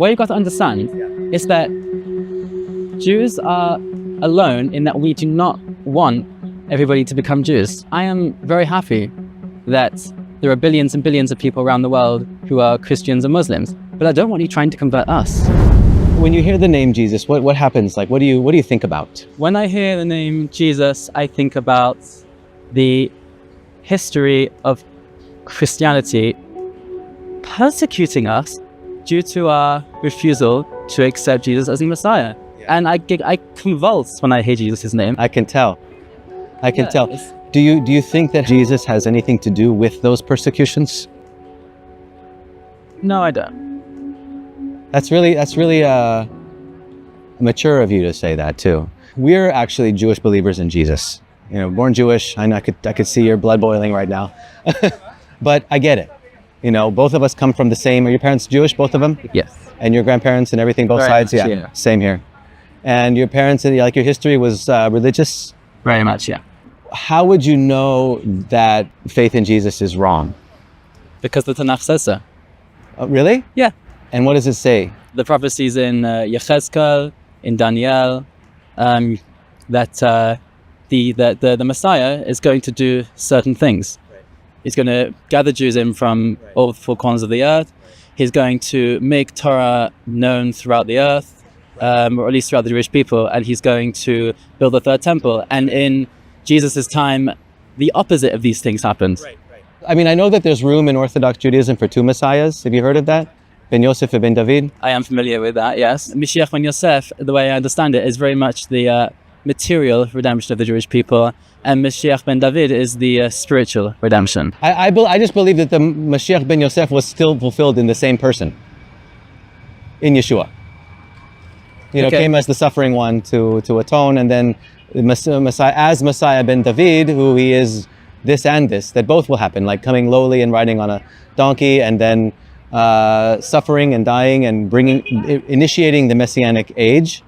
what you got to understand is that Jews are alone in that we do not want everybody to become Jews. I am very happy that there are billions and billions of people around the world who are Christians and Muslims, but I don't want you trying to convert us. When you hear the name Jesus, what happens? Like, what do you think about? When I hear the name Jesus, I think about the history of Christianity persecuting us due to our refusal to accept Jesus as the Messiah. Yeah. And I convulse when I hear Jesus' name. I can tell. I can tell. Do you think that Jesus has anything to do with those persecutions? No, I don't. That's really mature of you to say that too. We're actually Jewish believers in Jesus. You know, born Jewish. I could see your blood boiling right now, but I get it. You know, both of us come from the same. Are your parents Jewish, both of them? Yes. And your grandparents and everything, both sides? Much, yeah, same here. And your parents, like your history was religious? Very much, yeah. How would you know that faith in Jesus is wrong? Because the Tanakh says so. Really? Yeah. And what does it say? The prophecies in Yechezkel, in Daniel, that the Messiah is going to do certain things. Right. He's going to gather Jews in from all four corners of the earth. He's going to make Torah known throughout the earth, or at least throughout the Jewish people, and he's going to build the third temple. And in Jesus' time, the opposite of these things happened. Right. I mean, I know that there's room in Orthodox Judaism for two Messiahs. Have you heard of that? Ben Yosef and Ben David? I am familiar with that, yes. Mashiach ben Yosef, the way I understand it, is very much the material redemption of the Jewish people, and Mashiach ben David is the spiritual redemption. I just believe that the Mashiach ben Yosef was still fulfilled in the same person, in Yeshua. You know, came as the suffering one to atone, and then Messiah, as Messiah ben David, who he is this and this, that both will happen, like coming lowly and riding on a donkey, and then suffering and dying and initiating the Messianic age,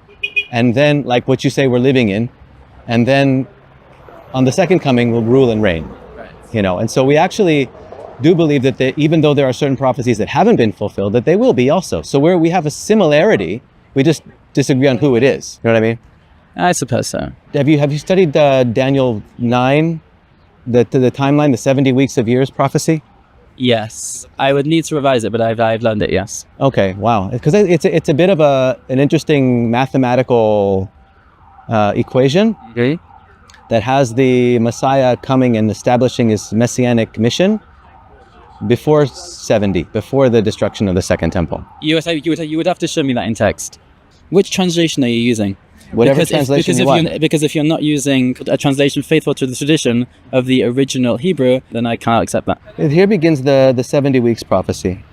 and then, like what you say, we're living in, and then on the second coming will rule and reign. Right. You know, and so we actually do believe that even though there are certain prophecies that haven't been fulfilled, that they will be also. So we have a similarity. We just disagree on who it is. You know what I mean? I suppose so. Have you studied Daniel 9, the timeline, the 70 weeks of years prophecy? Yes, I would need to revise it, but I've learned it. Yes. Okay, wow. Because it's a bit of an interesting mathematical equation that has the Messiah coming and establishing his messianic mission before 70, before the destruction of the second temple. You would have to show me that in text. Which translation are you using? Whatever translation you want. Because if you're not using a translation faithful to the tradition of the original Hebrew, then I can't accept that. Here begins the 70 weeks prophecy.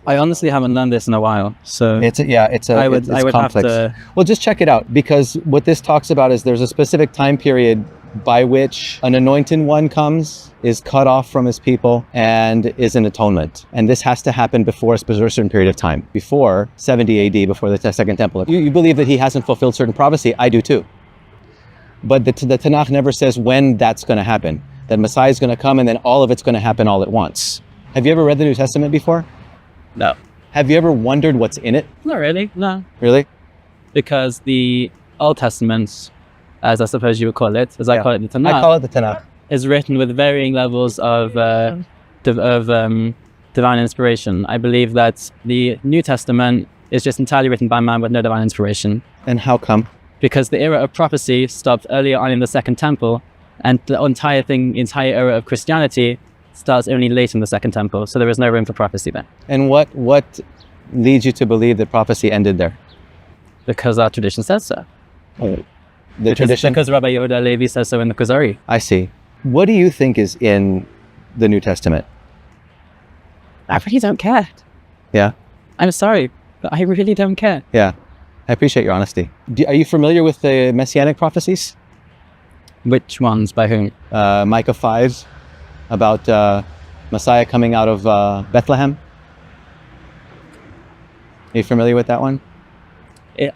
I honestly haven't learned this in a while, so it's complex. Have to... Well, just check it out, because what this talks about is there's a specific time period by which an anointed one comes, is cut off from his people, and is an atonement. And this has to happen before a certain period of time, before 70 AD, before the second temple. You believe that he hasn't fulfilled certain prophecy. I do too. But the Tanakh never says when that's going to happen, that Messiah is going to come and then all of it's going to happen all at once. Have you ever read the New Testament before? No. Have you ever wondered what's in it? Not really, no. Really? Because the Old Testament, as I suppose you would call it, as I call it the Tanakh. I call it the Tanakh. Is written with varying levels of divine inspiration. I believe that the New Testament is just entirely written by man with no divine inspiration. And how come? Because the era of prophecy stopped earlier on in the Second Temple, and the entire era of Christianity starts only late in the Second Temple. So there is no room for prophecy there. And what leads you to believe that prophecy ended there? Because our tradition says so. Tradition? Because Rabbi Yehuda Levi says so in the Kuzari. I see. What do you think is in the New Testament? I really don't care. Yeah? I'm sorry, but I really don't care. Yeah. I appreciate your honesty. Are you familiar with the Messianic prophecies? Which ones? By whom? Micah 5, about Messiah coming out of Bethlehem. Are you familiar with that one?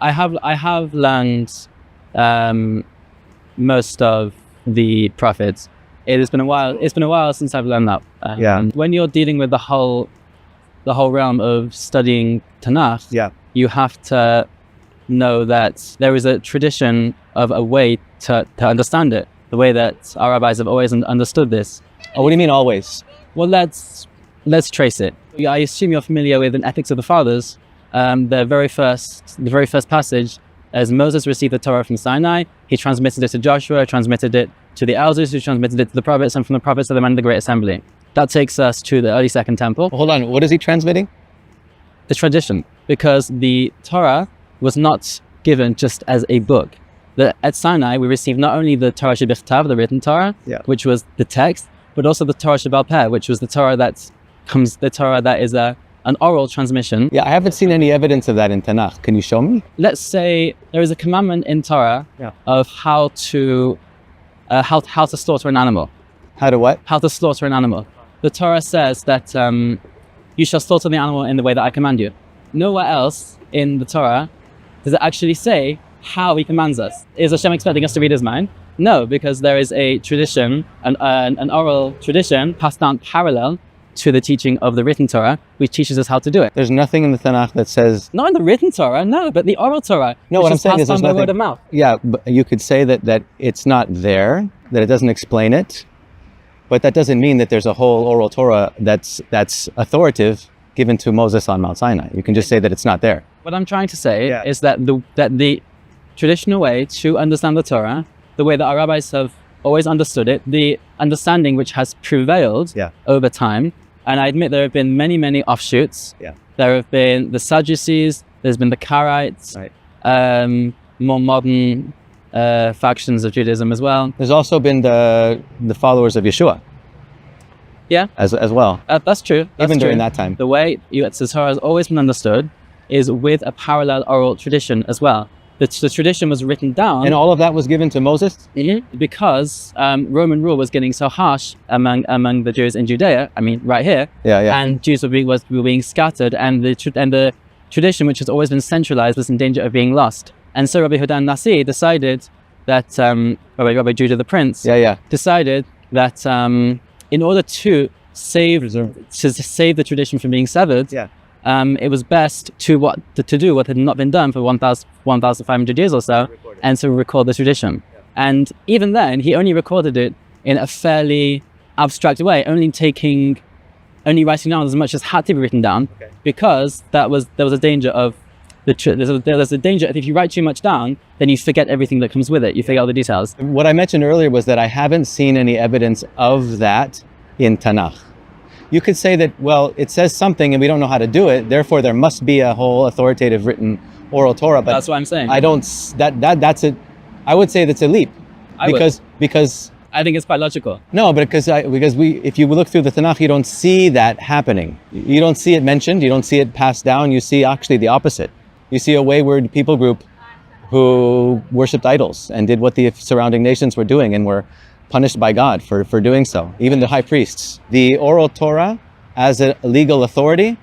I have learned most of the prophets. It has been a while. It's been a while since I've learned that. Yeah. When you're dealing with the whole the whole realm of studying Tanakh, Yeah. you have to know that there is a tradition of a way to understand it, the way that our rabbis have always understood this. Oh, what do you mean always? Well, let's trace it. I assume you're familiar with an Ethics of the Fathers. The very first passage, as Moses received the Torah from Sinai, he transmitted it to Joshua, transmitted it to the elders, who transmitted it to the prophets, and from the prophets to the men of the Great Assembly. That takes us to the early Second Temple. Hold on, what is he transmitting? The tradition, because the Torah was not given just as a book. At Sinai, we received not only the Torah Shebichtav, the written Torah, which was the text, but also the Torah Shebal Peh, which was the Torah that is an oral transmission. Yeah, I haven't seen any evidence of that in Tanakh. Can you show me? Let's say there is a commandment in Torah of how to slaughter an animal. How to what? How to slaughter an animal. The Torah says that you shall slaughter the animal in the way that I command you. Nowhere else in the Torah does it actually say how he commands us. Is Hashem expecting us to read his mind? No, because there is a tradition, an oral tradition passed down parallel to the teaching of the written Torah, which teaches us how to do it. There's nothing in the Tanakh that says... Not in the written Torah, no, but the oral Torah. No, what I'm saying is there's nothing... word of mouth. Yeah, but you could say that it's not there, that it doesn't explain it, but that doesn't mean that there's a whole oral Torah that's authoritative given to Moses on Mount Sinai. You can just say that it's not there. What I'm trying to say is that the traditional way to understand the Torah, the way that our rabbis have always understood it, the understanding which has prevailed over time, and I admit there have been many, many offshoots. There have been the Sadducees, there's been the Karaites, more modern factions of Judaism as well. There's also been the followers of Yeshua. As well. That's true. Even during that time. The way the Torah has always been understood is with a parallel oral tradition as well. The tradition was written down. And all of that was given to Moses? Because Roman rule was getting so harsh among the Jews in Judea, I mean, right here. And Jews were being scattered, and the tradition, which has always been centralized, was in danger of being lost. And so Rabbi Hudan Nasi decided that, Rabbi Judah the Prince, decided that in order to save the tradition from being severed, it was best to do what had not been done for 1,500 years or so, and to record the tradition. And even then, he only recorded it in a fairly abstract way, only writing down as much as had to be written down, because there was a danger of there's a danger if you write too much down, then you forget everything that comes with it. You forget all the details. What I mentioned earlier was that I haven't seen any evidence of that in Tanakh. You could say that, well, it says something and we don't know how to do it, therefore there must be a whole authoritative written oral Torah. But that's what I'm saying. That's it. I would say that's a leap. Because I think it's quite logical. No, but if you look through the Tanakh, you don't see that happening. You don't see it mentioned. You don't see it passed down. You see actually the opposite. You see a wayward people group who worshipped idols and did what the surrounding nations were doing and were punished by God for doing so. Even the high priests. The oral Torah as a legal authority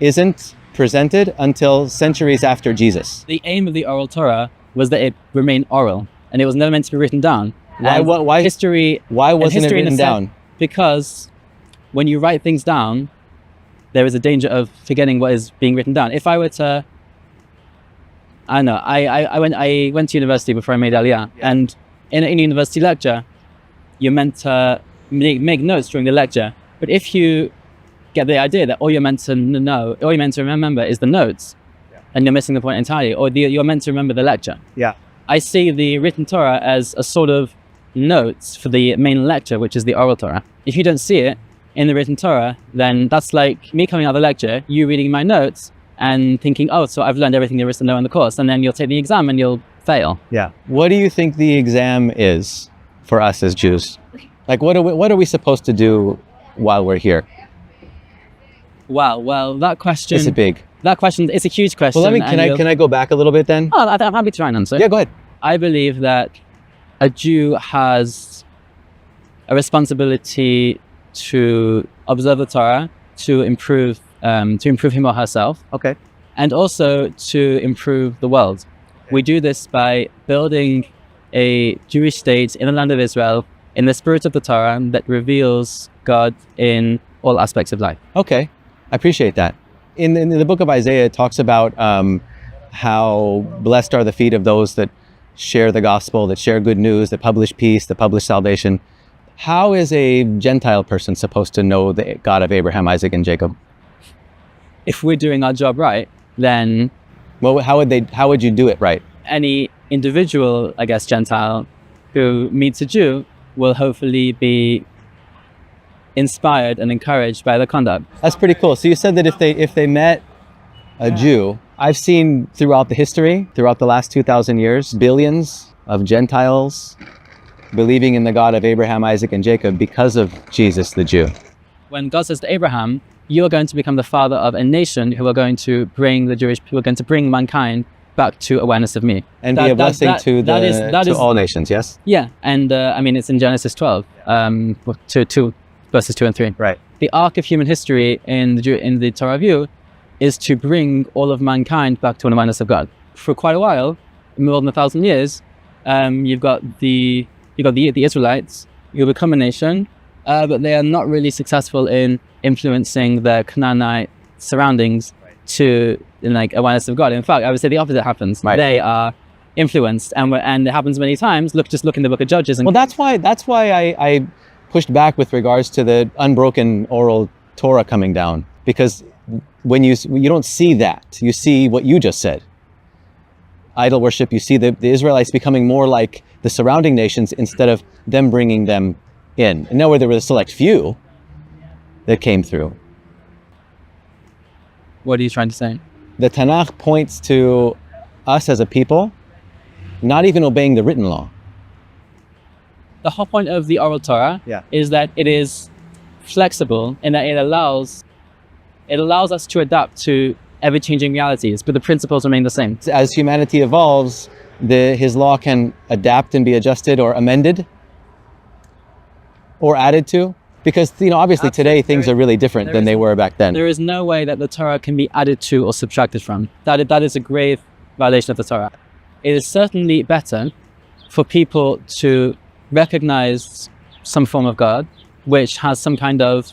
isn't presented until centuries after Jesus. The aim of the oral Torah was that it remain oral, and it was never meant to be written down. Why wasn't it written down? Because when you write things down, there is a danger of forgetting what is being written down. If I were to, I went to university before I made Aliyah, and in a university lecture, you're meant to make notes during the lecture. But if you get the idea that all you're meant to remember is the notes, and you're missing the point entirely, or you're meant to remember the lecture. I see the written Torah as a sort of notes for the main lecture, which is the oral Torah. If you don't see it in the written Torah, then that's like me coming out of the lecture, you reading my notes and thinking, oh, so I've learned everything there is to know in the course, and then you'll take the exam and you'll fail. What do you think the exam is for us as Jews? Like, what are we supposed to do while we're here? Wow, well, that question... Is it big? That question is a huge question. Well, can I go back a little bit then? Oh, I'm happy to try and answer. Yeah, go ahead. I believe that a Jew has a responsibility to observe the Torah, to improve him or herself. Okay. And also to improve the world. Okay. We do this by building a Jewish state in the land of Israel in the spirit of the Torah that reveals God in all aspects of life. Okay. I appreciate that. In the book of Isaiah, it talks about how blessed are the feet of those that share the gospel, that share good news, that publish peace, that publish salvation. How is a Gentile person supposed to know the God of Abraham, Isaac, and Jacob? If we're doing our job right, then Well, how would you do it right? any individual, I guess, Gentile who meets a Jew will hopefully be inspired and encouraged by the conduct. That's pretty cool. So you said that if they met a Jew, I've seen throughout the history, throughout the last 2,000 years, billions of Gentiles believing in the God of Abraham, Isaac, and Jacob because of Jesus, the Jew. When God says to Abraham, you are going to become the father of a nation who are going to bring the Jewish people, going to bring mankind back to awareness of me. And be a blessing to all nations, yes? Yeah, and I mean, it's in Genesis 12, verses 2 and 3. Right. The arc of human history in the Torah view is to bring all of mankind back to an awareness of God. For quite a while, more than 1,000 years, you've got the Israelites who become a nation, but they are not really successful in influencing the Canaanite surroundings to like awareness of God. In fact, I would say the opposite happens. Right. They are influenced, and it happens many times. Look in the book of Judges. And Well, that's why I pushed back with regards to the unbroken oral Torah coming down, because when you don't see that, you see what you just said. Idol worship, you see the Israelites becoming more like the surrounding nations instead of them bringing them in. And nowhere there was a select few that came through. what are you trying to say? The Tanakh points to us as a people not even obeying the written law. The whole point of the oral Torah Yeah. is that it is flexible in that it allows us to adapt to ever-changing realities, but the principles remain the same. As humanity evolves, his law can adapt and be adjusted or amended or added to, because obviously today things are really different than they were back then. There is no way that the Torah can be added to or subtracted from. That is a grave violation of the Torah. It is certainly better for people to recognize some form of God, which has some kind of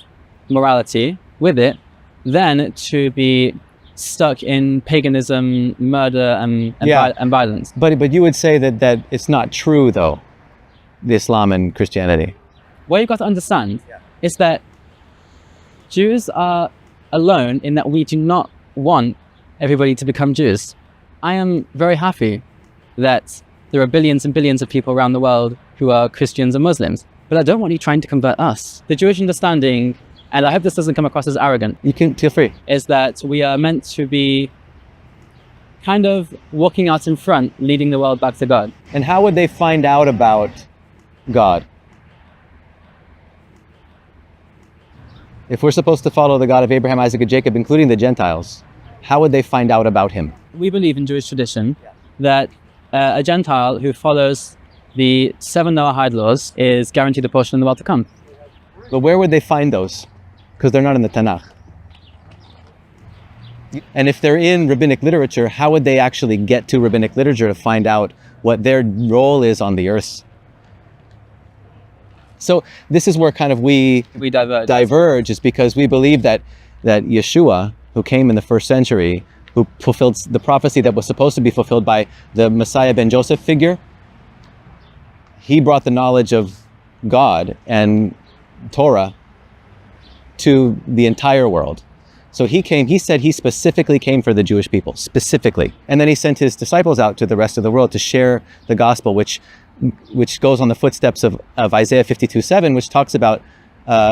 morality with it, than to be stuck in paganism, murder, and violence. But you would say that it's not true, though, the Islam and Christianity. What you've got to understand is that Jews are alone in that we do not want everybody to become Jews. I am very happy that there are billions and billions of people around the world who are Christians and Muslims, but I don't want you trying to convert us. The Jewish understanding, and I hope this doesn't come across as arrogant, You can feel free. is that we are meant to be kind of walking out in front, leading the world back to God. And how would they find out about God? If we're supposed to follow the God of Abraham, Isaac, and Jacob, including the Gentiles, how would they find out about him? We believe in Jewish tradition that a Gentile who follows the 7 Noahide laws is guaranteed a portion in the world to come. But where would they find those? Because they're not in the Tanakh. And if they're in rabbinic literature, how would they actually get to rabbinic literature to find out what their role is on the earth? So this is where kind of we diverge, is because we believe that Yeshua, who came in the first century, who fulfilled the prophecy that was supposed to be fulfilled by the Messiah ben Joseph figure, he brought the knowledge of God and Torah to the entire world. So he said he specifically came for the Jewish people, specifically. And then he sent his disciples out to the rest of the world to share the gospel, which goes on the footsteps of Isaiah 52:7, which talks about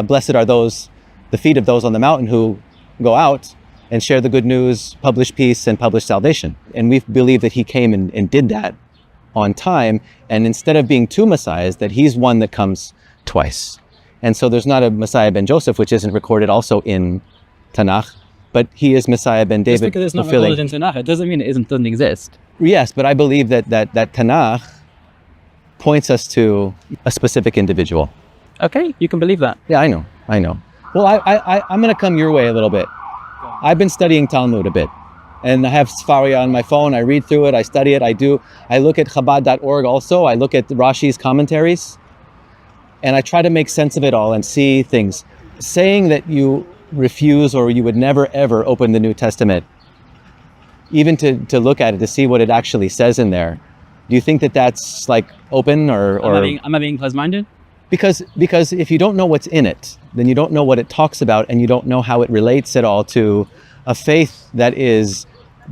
blessed are the feet of those on the mountain who go out and share the good news, publish peace, and publish salvation. And we believe that he came and did that on time. And instead of being two messiahs, that he's one that comes twice. And so there's not a Messiah ben Joseph, which isn't recorded also in Tanakh, but he is Messiah ben David. Just because it's not recorded in Tanakh, it doesn't mean it doesn't exist. Yes, but I believe that Tanakh points us to a specific individual. Okay, you can believe that. Yeah, I know. Well, I'm going to come your way a little bit. I've been studying Talmud a bit, and I have Sfaria on my phone. I read through it, I study it, I look at Chabad.org also. I look at Rashi's commentaries, and I try to make sense of it all and see things. Saying that you refuse, or you would never ever open the New Testament, even to look at it, to see what it actually says in there. Do you think that that's like open or Am I being closed-minded? Because if you don't know what's in it, then you don't know what it talks about, and you don't know how it relates at all to a faith that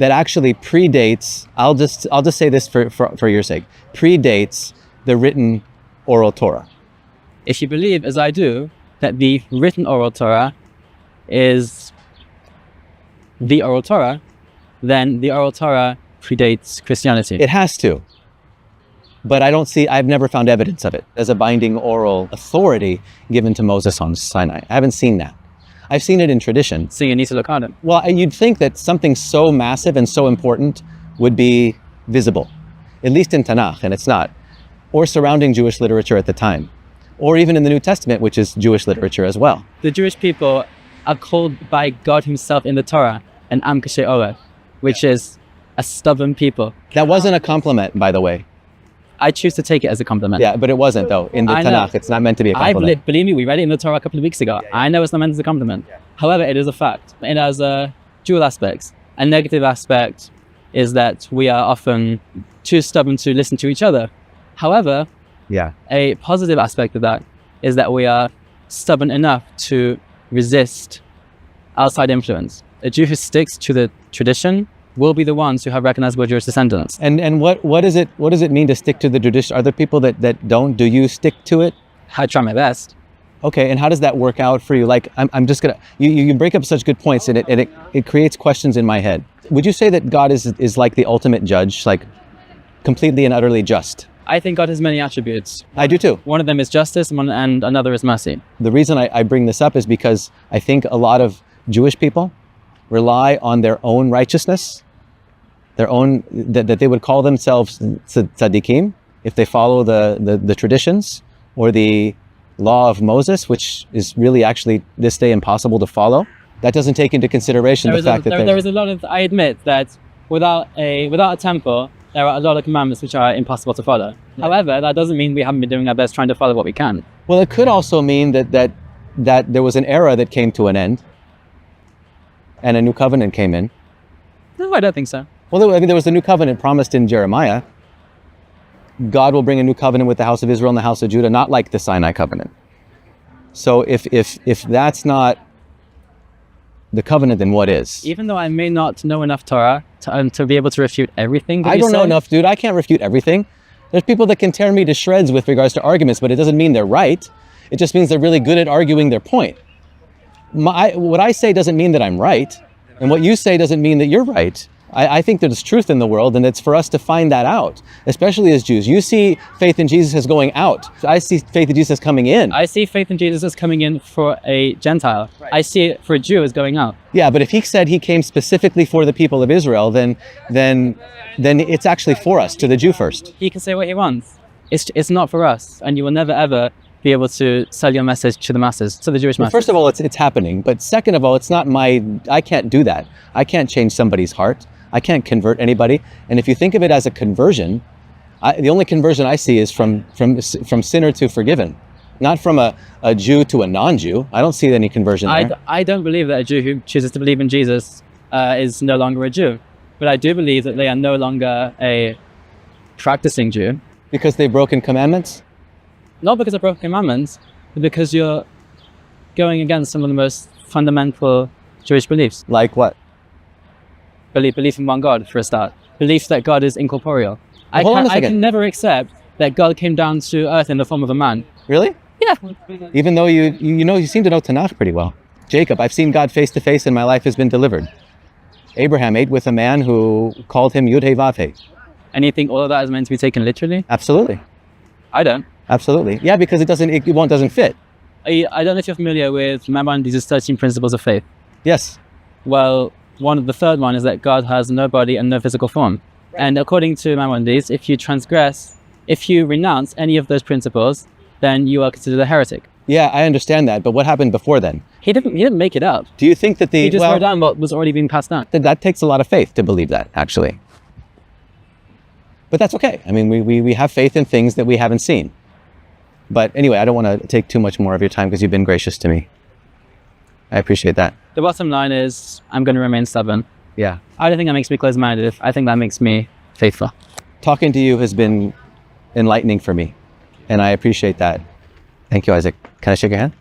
actually predates, I'll just say this for your sake, predates the written oral Torah. If you believe, as I do, that the written oral Torah is the oral Torah, then the oral Torah predates Christianity. It has to. But I've never found evidence of it as a binding oral authority given to Moses on Sinai. I haven't seen that. I've seen it in tradition. So you need to look at it. Well, you'd think that something so massive and so important would be visible, at least in Tanakh, and it's not, or surrounding Jewish literature at the time, or even in the New Testament, which is Jewish literature as well. The Jewish people are called by God himself in the Torah an am kashe orech, which is a stubborn people. That wasn't a compliment, by the way. I choose to take it as a compliment. Yeah, but it wasn't, though. In the Tanakh, it's not meant to be a compliment. Believe me, we read it in the Torah a couple of weeks ago. I know it's not meant as a compliment. However, it is a fact. It has dual aspects. A negative aspect is that we are often too stubborn to listen to each other. However, a positive aspect of that is that we are stubborn enough to resist outside influence. A Jew who sticks to the tradition will be the ones who have recognizable Jewish descendants. And what does it mean to stick to the tradition? Are there people that don't? Do you stick to it? I try my best. Okay, and how does that work out for you? Like, I'm just gonna, you break up such good points, and it creates questions in my head. Would you say that God is like the ultimate judge, like completely and utterly just? I think God has many attributes. I do too. One of them is justice, and another is mercy. The reason I bring this up is because I think a lot of Jewish people rely on their own righteousness, that they would call themselves tzaddikim if they follow the traditions or the law of Moses, which is really actually this day impossible to follow. That doesn't take into consideration the fact that there is a lot of, I admit that without a temple, there are a lot of commandments which are impossible to follow. Yeah. However, that doesn't mean we haven't been doing our best trying to follow what we can. Well, it could also mean that there was an era that came to an end and a new covenant came in. No, I don't think so. Well, I mean, there was a new covenant promised in Jeremiah. God will bring a new covenant with the house of Israel and the house of Judah, not like the Sinai covenant. So if that's not the covenant, then what is? Even though I may not know enough Torah to be able to refute everything I don't know enough, dude. I can't refute everything. There's people that can tear me to shreds with regards to arguments, but it doesn't mean they're right. It just means they're really good at arguing their point. What I say doesn't mean that I'm right, and what you say doesn't mean that you're right. I think there's truth in the world, and it's for us to find that out, especially as Jews. You see faith in Jesus as going out. I see faith in Jesus as coming in. I see faith in Jesus as coming in for a Gentile. Right. I see it for a Jew as going out. Yeah, but if he said he came specifically for the people of Israel, then it's actually for us, to the Jew first. He can say what he wants. It's not for us, and you will never ever be able to sell your message to the masses, to the Jewish masses. First of all, it's happening, but second of all, it's not I can't do that. I can't change somebody's heart. I can't convert anybody. And if you think of it as a conversion, the only conversion I see is from sinner to forgiven, not from a Jew to a non-Jew. I don't see any conversion there. I don't believe that a Jew who chooses to believe in Jesus is no longer a Jew. But I do believe that they are no longer a practicing Jew. Because they've broken commandments? Not because of broken commandments, but because you're going against some of the most fundamental Jewish beliefs. Like what? Belief in one God, for a start. Belief that God is incorporeal. I can never accept that God came down to earth in the form of a man. Really? Yeah. Even though you seem to know Tanakh pretty well. Jacob, I've seen God face to face and my life has been delivered. Abraham ate with a man who called him Yud He Vav He. And you think all of that is meant to be taken literally? Absolutely. I don't. Absolutely. Yeah, because it doesn't fit. I don't know if you're familiar with Maimonides' 13 principles of faith. Yes. Well, the third one is that God has no body and no physical form. Right. And according to Maimonides, if you renounce any of those principles, then you are considered a heretic. Yeah, I understand that, but what happened before then? He didn't make it up. Do you think that he just wrote down what was already being passed down? That takes a lot of faith to believe that, actually. But that's okay. I mean, we have faith in things that we haven't seen. But anyway, I don't want to take too much more of your time because you've been gracious to me. I appreciate that. The bottom line is I'm going to remain stubborn. Yeah. I don't think that makes me close-minded. I think that makes me faithful. Talking to you has been enlightening for me, and I appreciate that. Thank you, Isaac. Can I shake your hand?